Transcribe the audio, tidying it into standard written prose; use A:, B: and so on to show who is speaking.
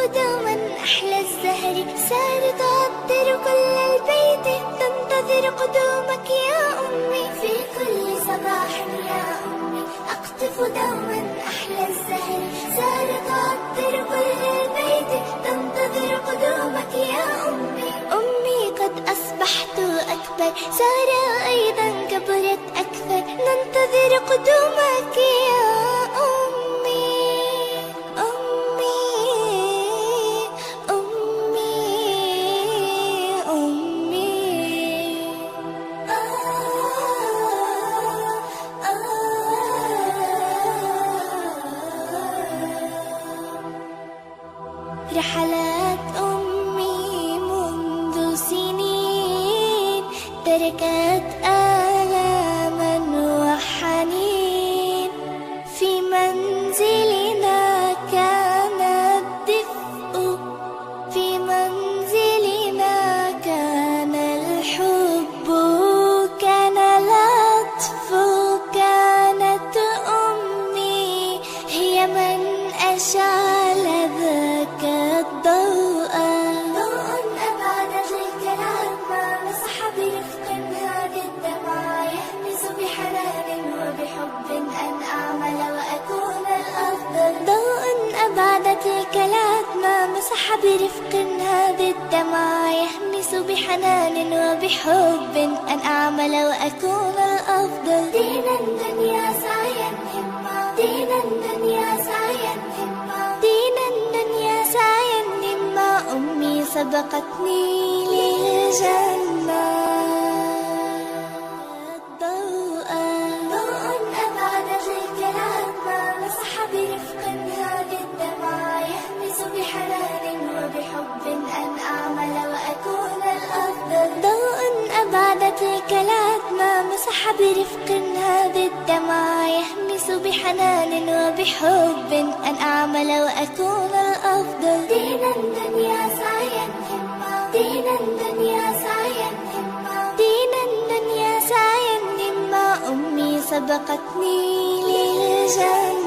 A: دوما أحلى الزهر، سارت تعطر كل البيت تنتظر قدومك يا أمي. في كل صباح يا أمي أقطف دوما أحلى الزهر، سارت تعطر كل البيت تنتظر قدومك يا أمي. أمي قد أصبحت أكبر، سارة أيضا كبرت أكثر، ننتظر قدومك يا أمي. أمي أمي أمي رحلات أمي منذ سنين، تركت آلاما وحنين. في منزلنا كان الدفء، في منزلنا كان الحب، كان العطف، كانت أمي هي من أشعل ذاك الضوء. ضوء أبعدت الكلام ما مسح برفق هذه الدمع، يهمس بحنان وبحب أن أعمل وأكون الأفضل. ضوء أبعدت الكلام ما مسح برفق هذه الدمع، يهمس بحنان وبحب أن أعمل وأكون الأفضل. دين الدنيا سعيا همة، دين الدنيا سعيا همة، دين الدنيا سعيا همة. أمي سبقتني للجنة. ضوء أبعدت الكلام ما مسح برفق هذه الدمع، يهمس بحنان وبحب أن أعمل وأكون الأفضل. ضوء أبعدت الكلام ما مسح برفق هذه الدمع، يهمس بحنان وبحب أن أعمل وأكون الأفضل. دين الدنيا سعيا همة، دين الدنيا سعيا همة، دين الدنيا سعيا همة. أمي سبقتني للجنة.